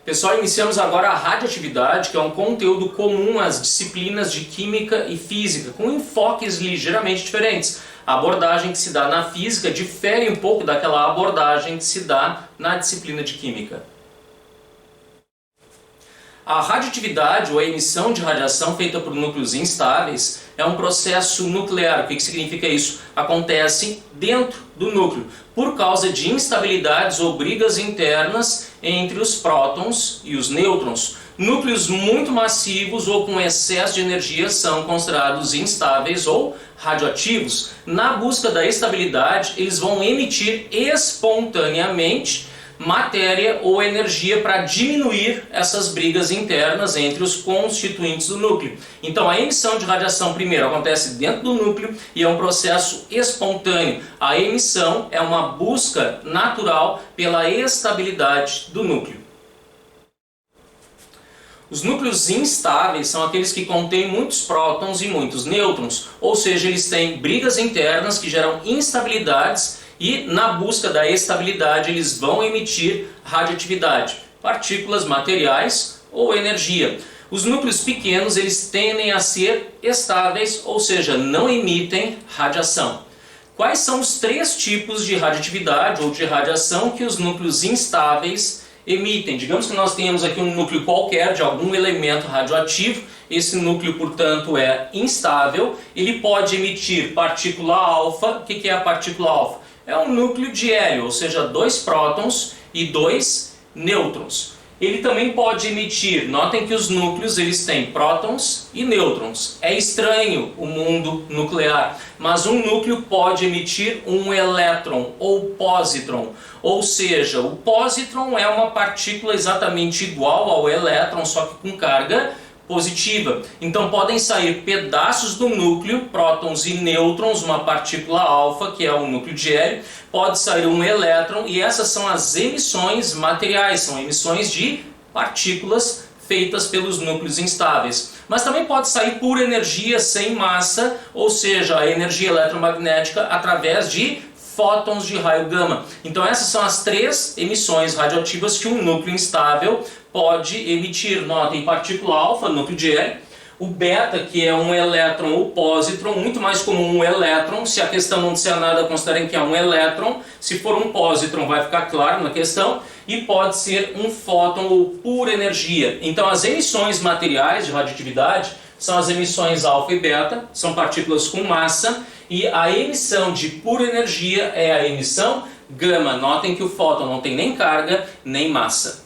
Pessoal, iniciamos agora a radioatividade, que é um conteúdo comum às disciplinas de Química e Física, com enfoques ligeiramente diferentes. A abordagem que se dá na Física difere um pouco daquela abordagem que se dá na disciplina de Química. A radioatividade, ou a emissão de radiação feita por núcleos instáveis, é um processo nuclear. O que significa isso? Acontece dentro do núcleo, por causa de instabilidades ou brigas internas entre os prótons e os nêutrons. Núcleos muito massivos ou com excesso de energia são considerados instáveis ou radioativos. Na busca da estabilidade, eles vão emitir espontaneamente matéria ou energia para diminuir essas brigas internas entre os constituintes do núcleo. Então a emissão de radiação primeiro acontece dentro do núcleo e é um processo espontâneo. A emissão é uma busca natural pela estabilidade do núcleo. Os núcleos instáveis são aqueles que contêm muitos prótons e muitos nêutrons, ou seja, eles têm brigas internas que geram instabilidades e na busca da estabilidade eles vão emitir radioatividade, partículas materiais ou energia. Os núcleos pequenos eles tendem a ser estáveis, ou seja, não emitem radiação. Quais são os três tipos de radioatividade ou de radiação que os núcleos instáveis emitem? Digamos que nós tenhamos aqui um núcleo qualquer de algum elemento radioativo. Esse núcleo, portanto, é instável. Ele pode emitir partícula alfa. O que é a partícula alfa? É um núcleo de hélio, ou seja, 2 prótons e 2 nêutrons. Ele também pode emitir, notem que os núcleos eles têm prótons e nêutrons. É estranho o mundo nuclear, mas um núcleo pode emitir um elétron ou pósitron. Ou seja, o pósitron é uma partícula exatamente igual ao elétron, só que com carga positiva. Então podem sair pedaços do núcleo, prótons e nêutrons, uma partícula alfa, que é o núcleo de hélio, pode sair um elétron, e essas são as emissões materiais, são emissões de partículas feitas pelos núcleos instáveis. Mas também pode sair por energia sem massa, ou seja, a energia eletromagnética através de fótons de raio gama. Então essas são as três emissões radioativas que um núcleo instável pode emitir. Notem, partícula alfa, núcleo de hélio, o beta, que é um elétron ou pósitron, muito mais comum um elétron. Se a questão não disser nada, considerem que é um elétron. Se for um pósitron, vai ficar claro na questão. E pode ser um fóton ou pura energia. Então as emissões materiais de radioatividade são as emissões alfa e beta, são partículas com massa, e a emissão de pura energia é a emissão gama. Notem que o fóton não tem nem carga nem massa.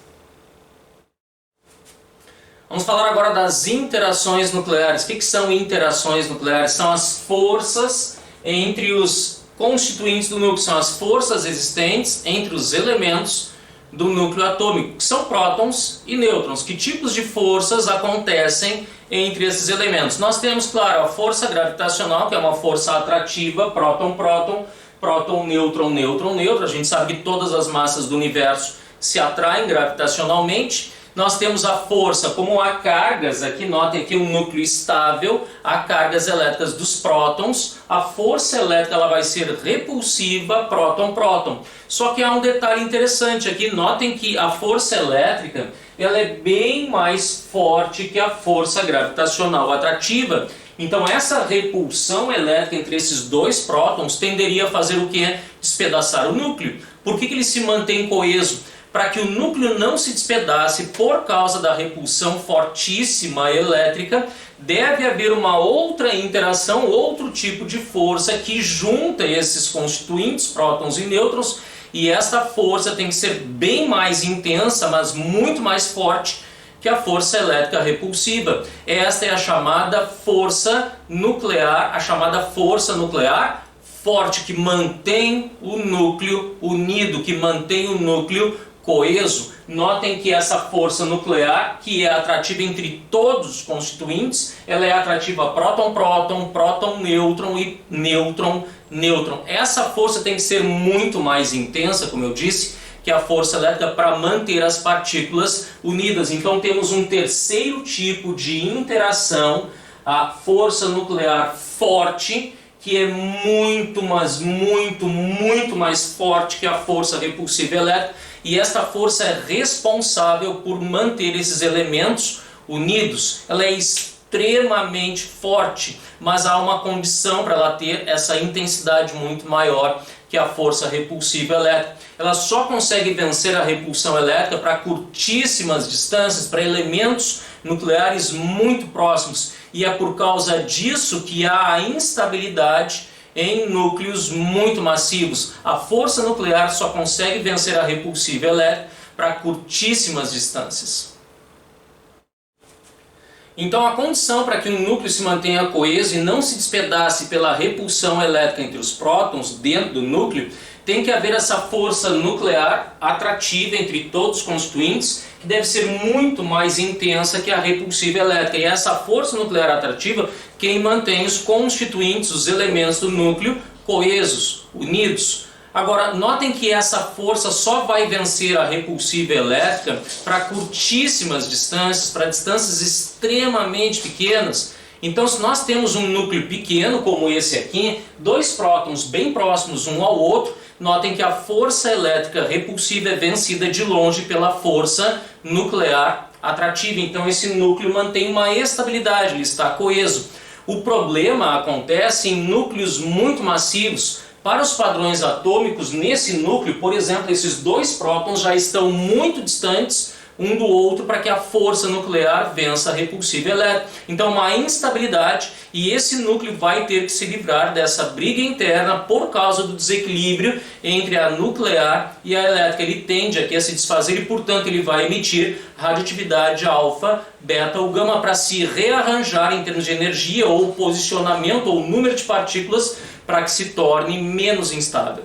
Vamos falar agora das interações nucleares. O que são interações nucleares? São as forças entre os constituintes do núcleo, são as forças existentes entre os elementos do núcleo atômico, que são prótons e nêutrons. Que tipos de forças acontecem entre esses elementos? Nós temos, claro, a força gravitacional, que é uma força atrativa, próton-próton, próton-nêutron, nêutron-nêutron. A gente sabe que todas as massas do universo se atraem gravitacionalmente. Nós temos a força, como há cargas, aqui notem aqui um núcleo estável, há cargas elétricas dos prótons, a força elétrica ela vai ser repulsiva, próton-próton. Só que há um detalhe interessante aqui, notem que a força elétrica ela é bem mais forte que a força gravitacional atrativa. Então essa repulsão elétrica entre esses dois prótons tenderia a fazer o que? Despedaçar o núcleo. Por que ele se mantém coeso? Para que o núcleo não se despedace por causa da repulsão fortíssima elétrica, deve haver uma outra interação, outro tipo de força que junta esses constituintes, prótons e nêutrons, e esta força tem que ser bem mais intensa, mas muito mais forte que a força elétrica repulsiva. Esta é a chamada força nuclear, forte, que mantém o núcleo unido, que mantém o núcleo coeso. Notem que essa força nuclear, que é atrativa entre todos os constituintes, ela é atrativa próton-próton, próton-nêutron e nêutron-nêutron. Essa força tem que ser muito mais intensa, como eu disse, que a força elétrica, para manter as partículas unidas. Então temos um terceiro tipo de interação, a força nuclear forte, que é muito, mas muito mais forte que a força repulsiva elétrica, e esta força é responsável por manter esses elementos unidos. Ela é extremamente forte, mas há uma condição para ela ter essa intensidade muito maior que a força repulsiva elétrica. Ela só consegue vencer a repulsão elétrica para curtíssimas distâncias, para elementos nucleares muito próximos, e é por causa disso que há a instabilidade em núcleos muito massivos. A força nuclear só consegue vencer a repulsiva elétrica para curtíssimas distâncias. Então a condição para que um núcleo se mantenha coeso e não se despedace pela repulsão elétrica entre os prótons dentro do núcleo, tem que haver essa força nuclear atrativa entre todos os constituintes, que deve ser muito mais intensa que a repulsiva elétrica. E essa força nuclear atrativa quem mantém os constituintes, os elementos do núcleo, coesos, unidos. Agora, notem que essa força só vai vencer a repulsiva elétrica para curtíssimas distâncias, para distâncias extremamente pequenas. Então, se nós temos um núcleo pequeno, como esse aqui, dois prótons bem próximos um ao outro, notem que a força elétrica repulsiva é vencida de longe pela força nuclear atrativa. Então, esse núcleo mantém uma estabilidade, ele está coeso. O problema acontece em núcleos muito massivos. Para os padrões atômicos, nesse núcleo, por exemplo, esses dois prótons já estão muito distantes um do outro para que a força nuclear vença a repulsiva elétrica. Então, uma instabilidade, e esse núcleo vai ter que se livrar dessa briga interna por causa do desequilíbrio entre a nuclear e a elétrica. Ele tende aqui a se desfazer e, portanto, ele vai emitir radioatividade alfa, beta ou gama para se rearranjar em termos de energia ou posicionamento ou número de partículas para que se torne menos instável.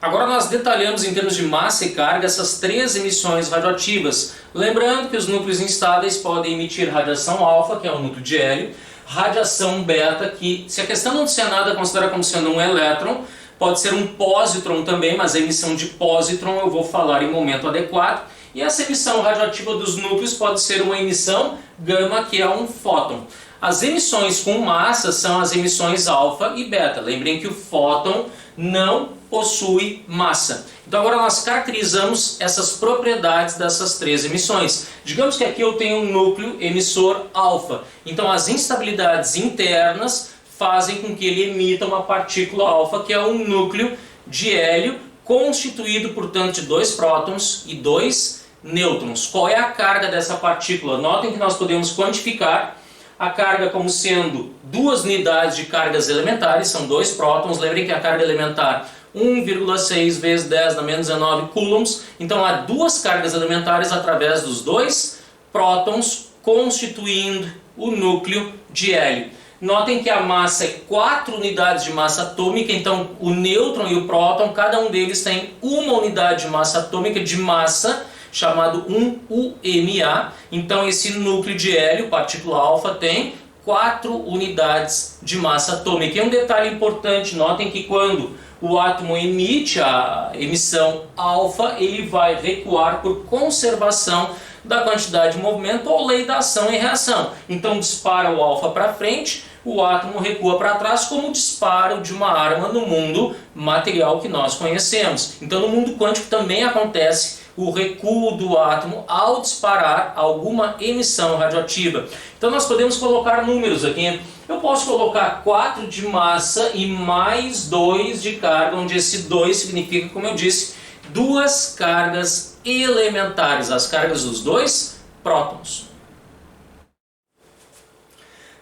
Agora nós detalhamos em termos de massa e carga essas três emissões radioativas. Lembrando que os núcleos instáveis podem emitir radiação alfa, que é um núcleo de hélio, radiação beta, que se a questão não disser nada, considera como sendo um elétron, pode ser um pósitron também, mas a emissão de pósitron eu vou falar em momento adequado. E essa emissão radioativa dos núcleos pode ser uma emissão gama, que é um fóton. As emissões com massa são as emissões alfa e beta. Lembrem que o fóton não possui massa. Então agora nós caracterizamos essas propriedades dessas três emissões. Digamos que aqui eu tenho um núcleo emissor alfa. Então as instabilidades internas fazem com que ele emita uma partícula alfa, que é um núcleo de hélio, constituído, portanto, de dois prótons e dois nêutrons. Qual é a carga dessa partícula? Notem que nós podemos quantificar a carga como sendo duas unidades de cargas elementares, são dois prótons. Lembrem que a carga elementar 1,6 vezes 10 na menos 19 coulombs. Então há duas cargas elementares através dos dois prótons constituindo o núcleo de hélio. Notem que a massa é 4 unidades de massa atômica, então o nêutron e o próton, cada um deles tem uma unidade de massa atômica de massa, chamado 1UMA. Então esse núcleo de hélio, partícula alfa, tem 4 unidades de massa atômica. E um detalhe importante, notem que quando o átomo emite a emissão alfa, ele vai recuar por conservação da quantidade de movimento ou lei da ação e reação. Então dispara o alfa para frente, o átomo recua para trás, como o disparo de uma arma no mundo material que nós conhecemos. Então no mundo quântico também acontece o recuo do átomo ao disparar alguma emissão radioativa. Então nós podemos colocar números aqui. Eu posso colocar 4 de massa e mais 2 de carga, onde esse 2 significa, como eu disse, duas cargas elementares, as cargas dos dois prótons.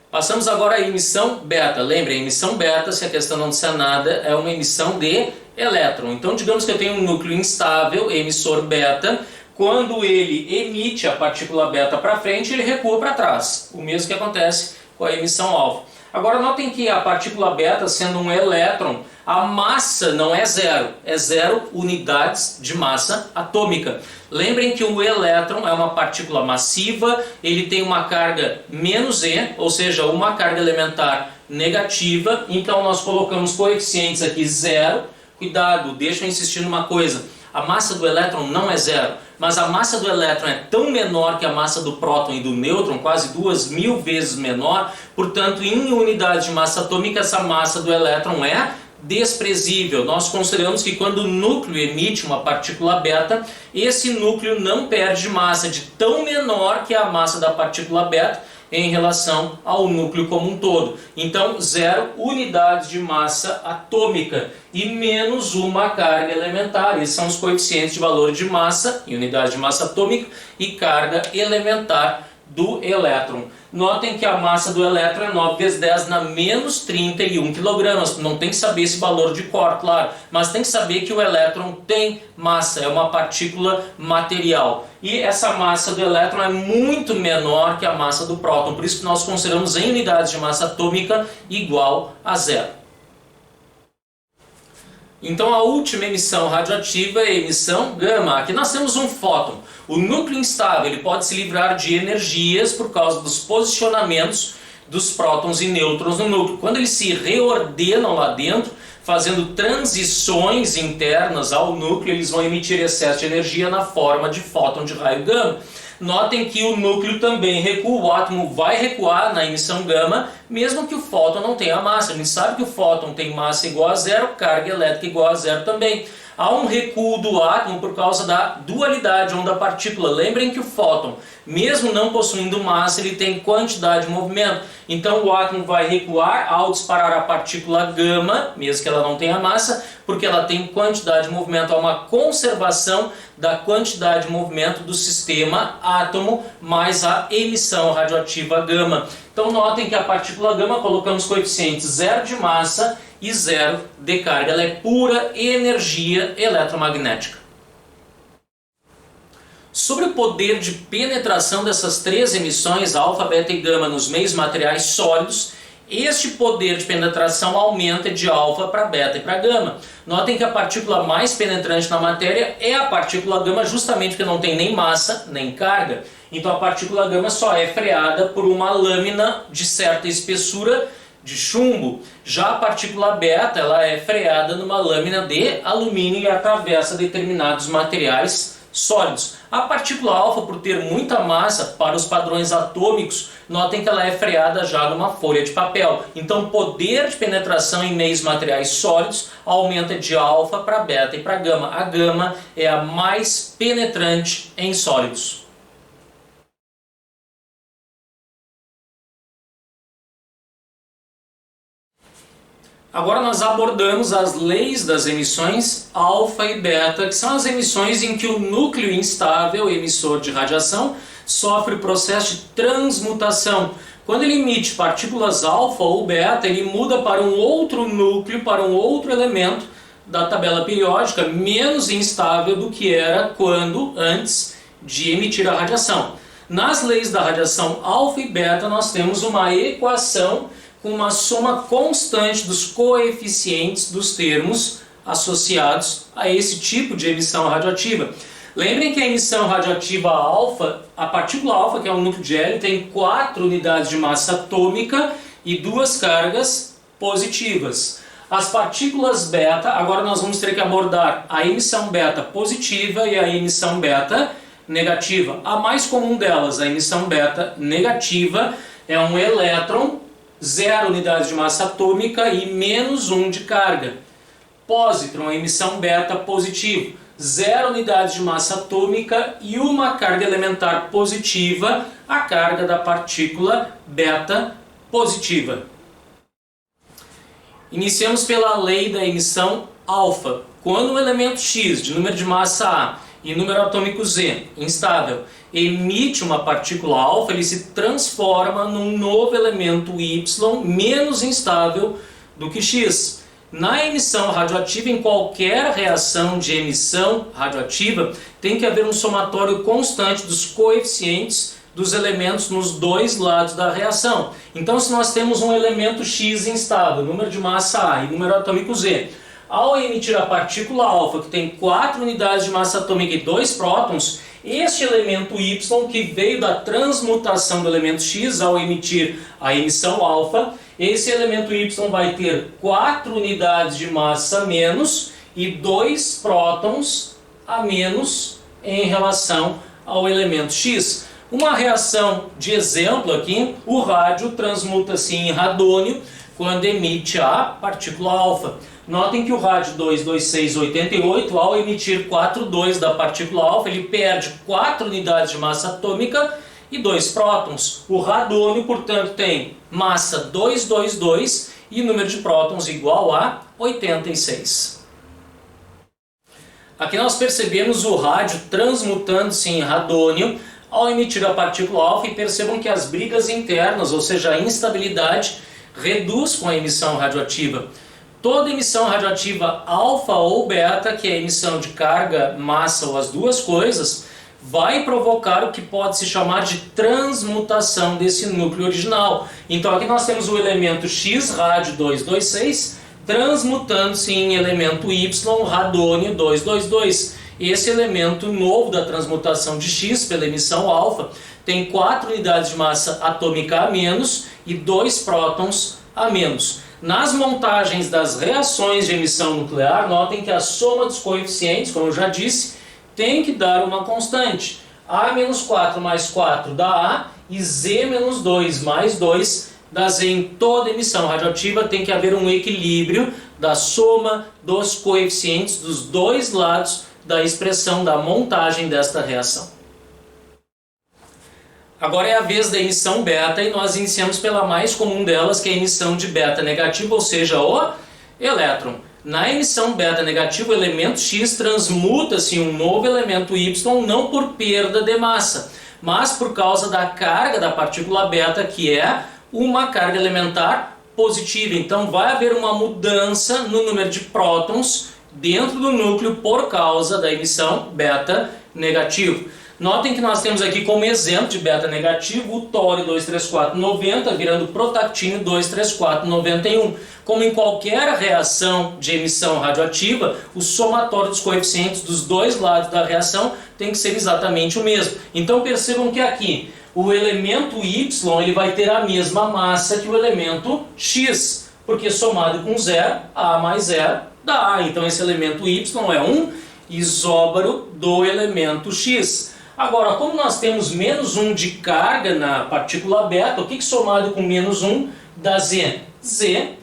Passamos agora à emissão beta. Lembrem, a emissão beta, se a questão não disser nada, é uma emissão de elétron. Então digamos que eu tenho um núcleo instável, emissor beta. Quando ele emite a partícula beta para frente, ele recua para trás. O mesmo que acontece com a emissão alfa. Agora notem que a partícula beta, sendo um elétron, a massa não é zero, é 0 unidades de massa atômica. Lembrem que o elétron é uma partícula massiva, ele tem uma carga menos E, ou seja, uma carga elementar negativa, então nós colocamos coeficientes aqui 0. Cuidado, deixa eu insistir numa coisa. A massa do elétron não é zero, mas a massa do elétron é tão menor que a massa do próton e do nêutron, quase 2000 vezes menor, portanto, em unidade de massa atômica, essa massa do elétron é desprezível. Nós consideramos que quando o núcleo emite uma partícula beta, esse núcleo não perde massa, de tão menor que é a massa da partícula beta em relação ao núcleo como um todo. Então, 0 unidades de massa atômica e menos uma carga elementar. Esses são os coeficientes de valor de massa, em unidade de massa atômica, e carga elementar do elétron. Notem que a massa do elétron é 9 vezes 10 na menos 31 kg. Não tem que saber esse valor de cor, claro, mas tem que saber que o elétron tem massa, é uma partícula material. E essa massa do elétron é muito menor que a massa do próton, por isso que nós consideramos em unidades de massa atômica igual a zero. Então a última emissão radioativa é a emissão gama. Aqui nós temos um fóton. O núcleo instável ele pode se livrar de energias por causa dos posicionamentos dos prótons e nêutrons no núcleo. Quando eles se reordenam lá dentro, fazendo transições internas ao núcleo, eles vão emitir excesso de energia na forma de fóton de raio gama. Notem que o núcleo também recua, o átomo vai recuar na emissão gama, mesmo que o fóton não tenha massa. A gente sabe que o fóton tem massa igual a zero, carga elétrica igual a zero também. Há um recuo do átomo por causa da dualidade onda-partícula. Lembrem que o fóton, mesmo não possuindo massa, ele tem quantidade de movimento. Então o átomo vai recuar ao disparar a partícula gama, mesmo que ela não tenha massa, porque ela tem quantidade de movimento. Há uma conservação da quantidade de movimento do sistema átomo mais a emissão radioativa gama. Então notem que a partícula gama colocamos coeficientes 0 de massa e 0 de carga. Ela é pura energia eletromagnética. Sobre o poder de penetração dessas três emissões, alfa, beta e gama, nos meios materiais sólidos, este poder de penetração aumenta de alfa para beta e para gama. Notem que a partícula mais penetrante na matéria é a partícula gama, justamente porque não tem nem massa nem carga. Então a partícula gama só é freada por uma lâmina de certa espessura de chumbo. Já a partícula beta ela é freada numa lâmina de alumínio e atravessa determinados materiais sólidos. A partícula alfa, por ter muita massa para os padrões atômicos, notem que ela é freada já numa folha de papel. Então o poder de penetração em meios materiais sólidos aumenta de alfa para beta e para gama. A gama é a mais penetrante em sólidos. Agora nós abordamos as leis das emissões alfa e beta, que são as emissões em que o núcleo instável, emissor de radiação, sofre o processo de transmutação. Quando ele emite partículas alfa ou beta, ele muda para um outro núcleo, para um outro elemento da tabela periódica, menos instável do que era antes de emitir a radiação. Nas leis da radiação alfa e beta, nós temos uma equação com uma soma constante dos coeficientes dos termos associados a esse tipo de emissão radioativa. Lembrem que a emissão radioativa alfa, a partícula alfa, que é um núcleo de hélio, tem 4 unidades de massa atômica e 2 cargas positivas. As partículas beta, agora nós vamos ter que abordar a emissão beta positiva e a emissão beta negativa. A mais comum delas, a emissão beta negativa, é um elétron, 0 unidades de massa atômica e menos 1 de carga. Pósitron, emissão beta positiva, 0 unidades de massa atômica e uma carga elementar positiva, a carga da partícula beta positiva. Iniciamos pela lei da emissão alfa. Quando um elemento X, de número de massa A e número atômico Z, instável, emite uma partícula alfa, ele se transforma num novo elemento Y menos instável do que X. Na emissão radioativa, em qualquer reação de emissão radioativa, tem que haver um somatório constante dos coeficientes dos elementos nos dois lados da reação. Então, se nós temos um elemento X instável, número de massa A e número atômico Z, ao emitir a partícula alfa, que tem 4 unidades de massa atômica e 2 prótons, este elemento Y, que veio da transmutação do elemento X ao emitir a emissão alfa, esse elemento Y vai ter 4 unidades de massa menos e 2 prótons a menos em relação ao elemento X. Uma reação de exemplo aqui, o rádio transmuta-se em radônio quando emite a partícula alfa. Notem que o rádio 22688, ao emitir 4,2 da partícula alfa, ele perde 4 unidades de massa atômica e 2 prótons. O radônio, portanto, tem massa 222 e número de prótons igual a 86. Aqui nós percebemos o rádio transmutando-se em radônio ao emitir a partícula alfa, e percebam que as brigas internas, ou seja, a instabilidade, reduz com a emissão radioativa. Toda emissão radioativa alfa ou beta, que é a emissão de carga, massa ou as duas coisas, vai provocar o que pode se chamar de transmutação desse núcleo original. Então aqui nós temos o elemento X, rádio 226, transmutando-se em elemento Y, radônio 222. Esse elemento novo da transmutação de X pela emissão alfa tem 4 unidades de massa atômica a menos e 2 prótons a menos. Nas montagens das reações de emissão nuclear, notem que a soma dos coeficientes, como eu já disse, tem que dar uma constante. A menos 4 mais 4 dá A e Z menos 2 mais 2 dá Z. Em toda emissão radioativa tem que haver um equilíbrio da soma dos coeficientes dos dois lados da expressão da montagem desta reação. Agora é a vez da emissão beta e nós iniciamos pela mais comum delas, que é a emissão de beta negativo, ou seja, o elétron. Na emissão beta negativo, o elemento X transmuta-se em um novo elemento Y, não por perda de massa, mas por causa da carga da partícula beta, que é uma carga elementar positiva. Então vai haver uma mudança no número de prótons dentro do núcleo por causa da emissão beta negativo. Notem que nós temos aqui como exemplo de beta negativo o tório 23490 virando protactínio 23491. Como em qualquer reação de emissão radioativa, o somatório dos coeficientes dos dois lados da reação tem que ser exatamente o mesmo. Então percebam que aqui o elemento Y ele vai ter a mesma massa que o elemento X, porque somado com zero, A mais zero dá A. Então esse elemento Y é um isóbaro do elemento X. Agora, como nós temos menos 1 de carga na partícula beta, o que somado com menos 1 dá Z? Z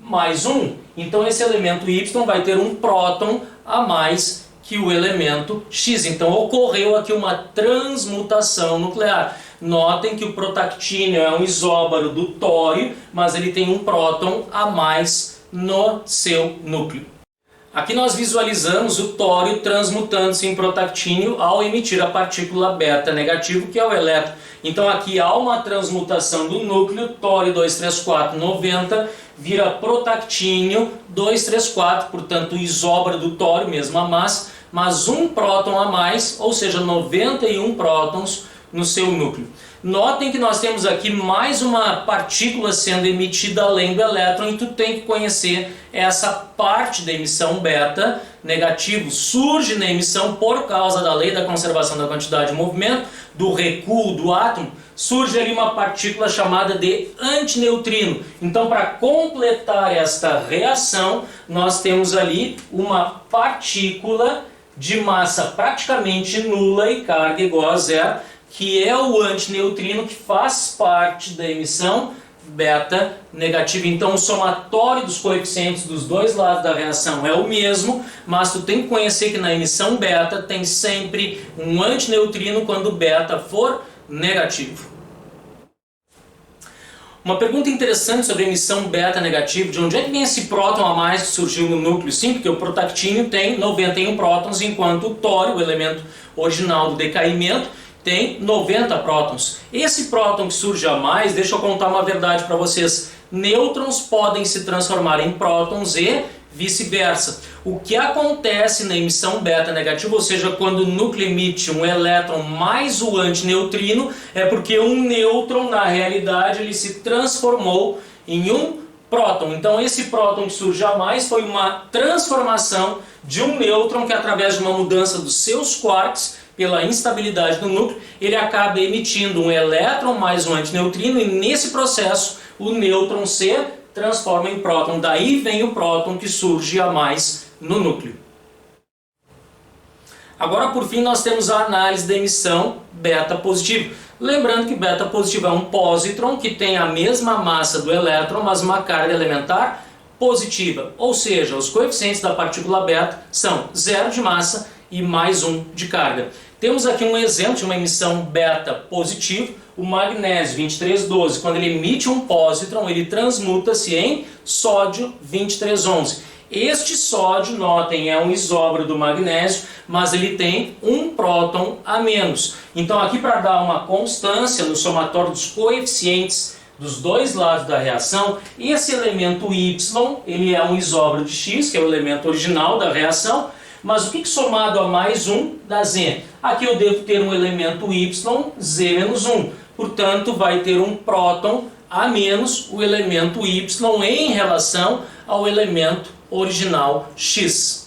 mais 1. Então esse elemento Y vai ter um próton a mais que o elemento X. Então ocorreu aqui uma transmutação nuclear. Notem que o protactínio é um isóbaro do tório, mas ele tem um próton a mais no seu núcleo. Aqui nós visualizamos o tório transmutando-se em protactínio ao emitir a partícula beta negativo, que é o elétron. Então aqui há uma transmutação do núcleo, tório 23490 vira protactínio 234, portanto o isóbaro do tório, mesma massa, mas um próton a mais, ou seja, 91 prótons no seu núcleo. Notem que nós temos aqui mais uma partícula sendo emitida além do elétron, e tu tem que conhecer essa parte da emissão beta negativo. Surge na emissão por causa da lei da conservação da quantidade de movimento, do recuo do átomo, surge ali uma partícula chamada de antineutrino. Então, para completar esta reação, nós temos ali uma partícula de massa praticamente nula e carga igual a zero, que é o antineutrino, que faz parte da emissão beta negativa. Então o somatório dos coeficientes dos dois lados da reação é o mesmo, mas tu tem que conhecer que na emissão beta tem sempre um antineutrino quando beta for negativo. Uma pergunta interessante sobre a emissão beta negativa: de onde é que vem esse próton a mais que surgiu no núcleo? Sim, porque o protactínio tem 91 prótons, enquanto o tório, o elemento original do decaimento, tem 90 prótons. Esse próton que surge a mais, deixa eu contar uma verdade para vocês: nêutrons podem se transformar em prótons e vice-versa. O que acontece na emissão beta negativa, ou seja, quando o núcleo emite um elétron mais o antineutrino, é porque um nêutron, na realidade, ele se transformou em um próton. Então esse próton que surge a mais foi uma transformação de um nêutron que, através de uma mudança dos seus quarks, pela instabilidade do núcleo, ele acaba emitindo um elétron mais um antineutrino, e nesse processo o nêutron se transforma em próton. Daí vem o próton que surge a mais no núcleo. Agora, por fim, nós temos a análise da emissão beta positivo. Lembrando que beta positivo é um pósitron que tem a mesma massa do elétron, mas uma carga elementar positiva. Ou seja, os coeficientes da partícula beta são 0 de massa e mais 1 de carga. Temos aqui um exemplo de uma emissão beta positivo, o magnésio 2312. Quando ele emite um pósitron, ele transmuta-se em sódio 2311. Este sódio, notem, é um isóbaro do magnésio, mas ele tem um próton a menos. Então aqui, para dar uma constância no somatório dos coeficientes dos dois lados da reação, esse elemento Y, ele é um isóbaro de X, que é o elemento original da reação, mas o que somado a mais 1 dá Z? Aqui eu devo ter um elemento Y, Z menos 1. Portanto, vai ter um próton a menos o elemento Y em relação ao elemento original X.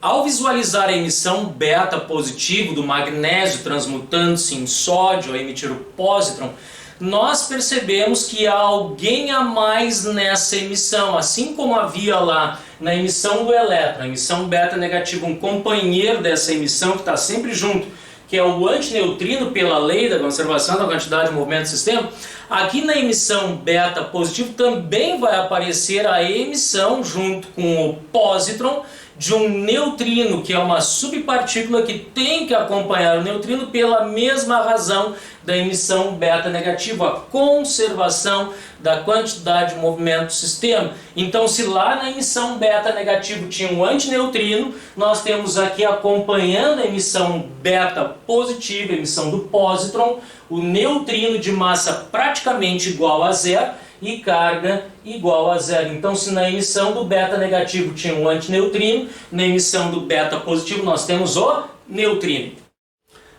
Ao visualizar a emissão beta positivo do magnésio transmutando-se em sódio a emitir o pósitron, nós percebemos que há alguém a mais nessa emissão, assim como havia lá na emissão do elétron, a emissão beta negativa, um companheiro dessa emissão que está sempre junto, que é o antineutrino pela lei da conservação da quantidade de movimento do sistema. Aqui na emissão beta positivo também vai aparecer a emissão junto com o pósitron de um neutrino, que é uma subpartícula que tem que acompanhar o neutrino pela mesma razão da emissão beta negativa, a conservação da quantidade de movimento do sistema. Então, se lá na emissão beta negativo tinha um antineutrino, nós temos aqui acompanhando a emissão beta positiva, a emissão do pósitron, o neutrino de massa praticamente igual a zero e carga igual a zero. Então, se na emissão do beta negativo tinha um antineutrino, na emissão do beta positivo nós temos o neutrino.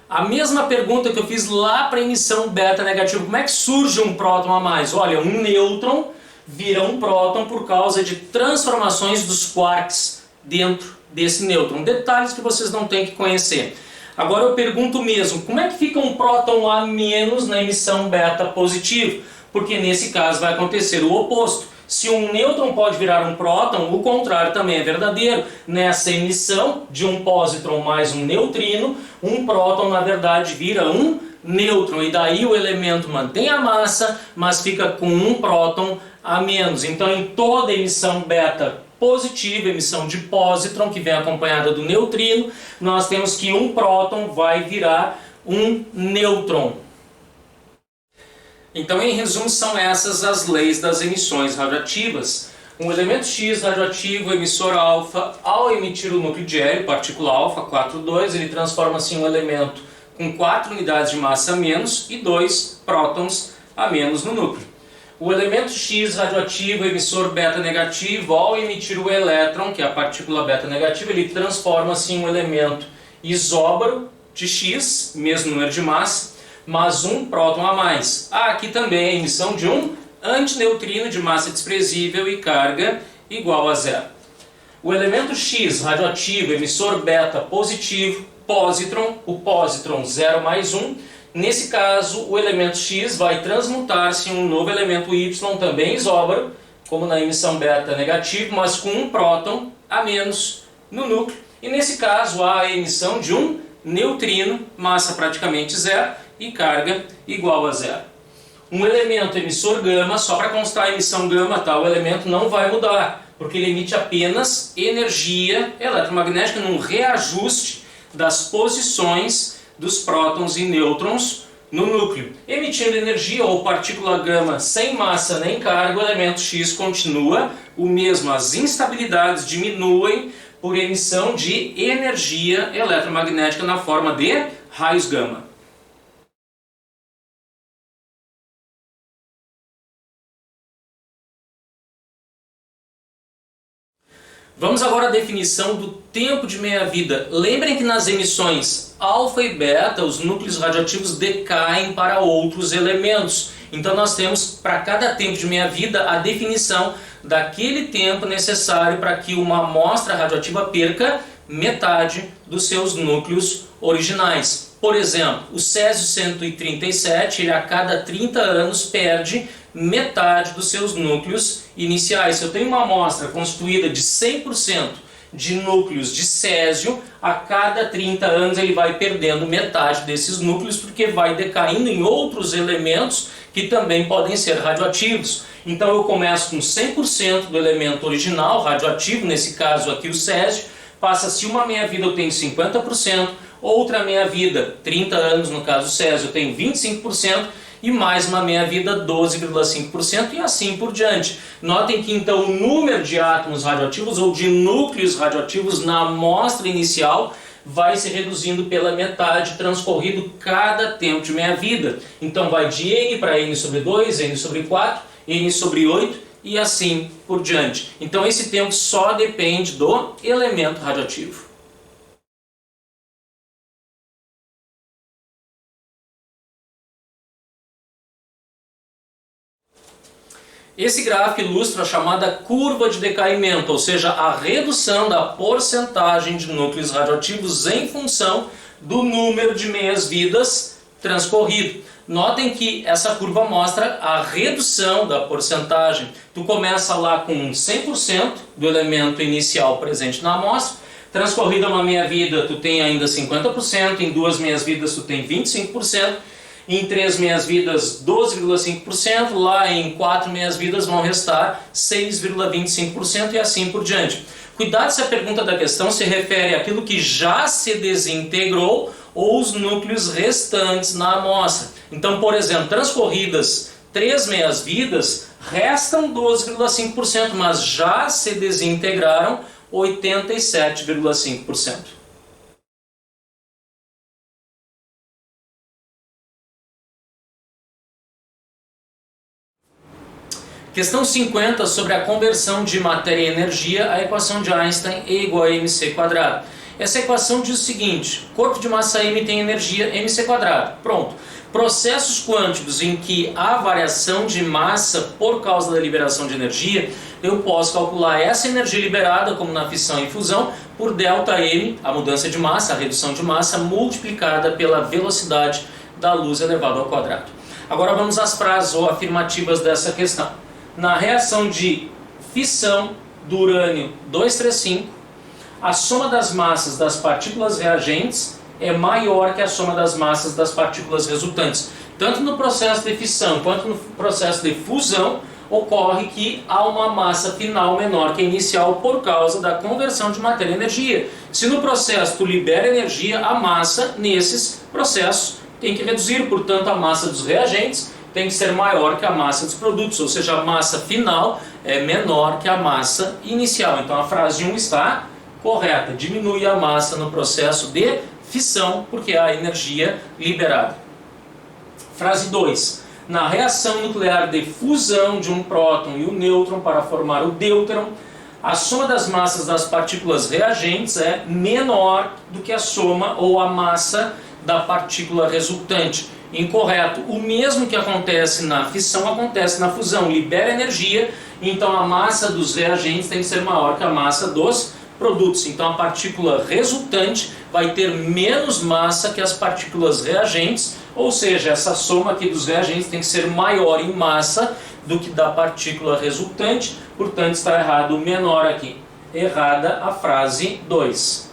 A mesma pergunta que eu fiz lá para a emissão beta negativa, como é que surge um próton a mais? Olha, um nêutron vira um próton por causa de transformações dos quarks dentro desse nêutron. Detalhes que vocês não têm que conhecer. Agora eu pergunto mesmo, como é que fica um próton a menos na emissão beta positivo? Porque nesse caso vai acontecer o oposto. Se um nêutron pode virar um próton, o contrário também é verdadeiro. Nessa emissão de um pósitron mais um neutrino, um próton na verdade vira um nêutron. E daí o elemento mantém a massa, mas fica com um próton a menos. Então em toda emissão beta positiva, emissão de pósitron, que vem acompanhada do neutrino, nós temos que um próton vai virar um nêutron. Então, em resumo, são essas as leis das emissões radioativas. Um elemento X radioativo, emissor alfa, ao emitir o núcleo de hélio, partícula alfa, 4,2, ele transforma-se em um elemento com 4 unidades de massa a menos e 2 prótons a menos no núcleo. O elemento X radioativo, emissor beta negativo, ao emitir o elétron, que é a partícula beta negativa, ele transforma-se em um elemento isóbaro de X, mesmo número de massa, mas um próton a mais. Há aqui também a emissão de um antineutrino de massa desprezível e carga igual a zero. O elemento X radioativo, emissor beta positivo, pósitron, o pósitron 0 mais 1. Nesse caso, o elemento X vai transmutar-se em um novo elemento Y, também isóbaro, como na emissão beta negativo, mas com um próton a menos no núcleo. E nesse caso, há a emissão de um neutrino, massa praticamente zero, e carga igual a zero. Um elemento emissor gama, só para constar a emissão gama, tá? O elemento não vai mudar, porque ele emite apenas energia eletromagnética num reajuste das posições dos prótons e nêutrons no núcleo. Emitindo energia ou partícula gama sem massa nem carga, o elemento X continua o mesmo. As instabilidades diminuem por emissão de energia eletromagnética na forma de raios gama. Vamos agora à definição do tempo de meia-vida. Lembrem que nas emissões alfa e beta, os núcleos radioativos decaem para outros elementos. Então nós temos para cada tempo de meia-vida a definição daquele tempo necessário para que uma amostra radioativa perca metade dos seus núcleos originais. Por exemplo, o césio-137, ele a cada 30 anos perde metade dos seus núcleos iniciais. Se eu tenho uma amostra constituída de 100% de núcleos de césio, a cada 30 anos ele vai perdendo metade desses núcleos, porque vai decaindo em outros elementos que também podem ser radioativos. Então eu começo com 100% do elemento original, radioativo, nesse caso aqui o césio, passa-se uma meia-vida eu tenho 50%, outra meia-vida, 30 anos no caso do césio, eu tenho 25%, e mais uma meia-vida 12,5% e assim por diante. Notem que então o número de átomos radioativos ou de núcleos radioativos na amostra inicial vai se reduzindo pela metade transcorrido cada tempo de meia-vida. Então vai de N para N sobre 2, N sobre 4, N sobre 8 e assim por diante. Então esse tempo só depende do elemento radioativo. Esse gráfico ilustra a chamada curva de decaimento, ou seja, a redução da porcentagem de núcleos radioativos em função do número de meias-vidas transcorrido. Notem que essa curva mostra a redução da porcentagem. Tu começa lá com 100% do elemento inicial presente na amostra, transcorrida uma meia-vida tu tem ainda 50%, em 2 meias-vidas tu tem 25%, em 3 meias-vidas 12,5%, lá em 4 meias-vidas vão restar 6,25% e assim por diante. Cuidado se a pergunta da questão se refere àquilo que já se desintegrou ou os núcleos restantes na amostra. Então, por exemplo, transcorridas 3 meias-vidas, restam 12,5%, mas já se desintegraram 87,5%. Questão 50 sobre a conversão de matéria em energia, a equação de Einstein é igual a mc². Essa equação diz o seguinte: corpo de massa m tem energia mc². Pronto. Processos quânticos em que há variação de massa por causa da liberação de energia, eu posso calcular essa energia liberada, como na fissão e fusão, por ΔM, a mudança de massa, a redução de massa, multiplicada pela velocidade da luz elevado ao quadrado. Agora vamos às frases ou afirmativas dessa questão. Na reação de fissão do urânio 235, a soma das massas das partículas reagentes é maior que a soma das massas das partículas resultantes. Tanto no processo de fissão quanto no processo de fusão, ocorre que há uma massa final menor que a inicial por causa da conversão de matéria em energia. Se no processo tu libera energia, a massa nesses processos tem que reduzir, portanto a massa dos reagentes tem que ser maior que a massa dos produtos, ou seja, a massa final é menor que a massa inicial. Então a frase 1 está correta, diminui a massa no processo de fissão porque há energia liberada. Frase 2. Na reação nuclear de fusão de um próton e um nêutron para formar o deuteron, a soma das massas das partículas reagentes é menor do que a soma ou a massa da partícula resultante. Incorreto. O mesmo que acontece na fissão acontece na fusão. Libera energia, então a massa dos reagentes tem que ser maior que a massa dos produtos. Então a partícula resultante vai ter menos massa que as partículas reagentes, ou seja, essa soma aqui dos reagentes tem que ser maior em massa do que da partícula resultante, portanto está errado o menor aqui. Errada a frase 2.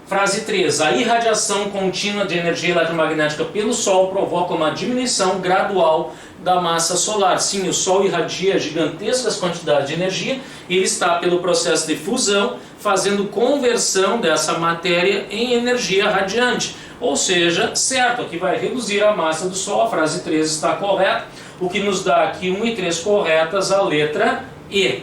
Frase 3. A irradiação contínua de energia eletromagnética pelo Sol provoca uma diminuição gradual da massa solar. Sim, o Sol irradia gigantescas quantidades de energia e ele está, pelo processo de fusão, fazendo conversão dessa matéria em energia radiante. Ou seja, certo, aqui vai reduzir a massa do Sol, a frase 3 está correta, o que nos dá aqui 1 e 3 corretas, a letra E.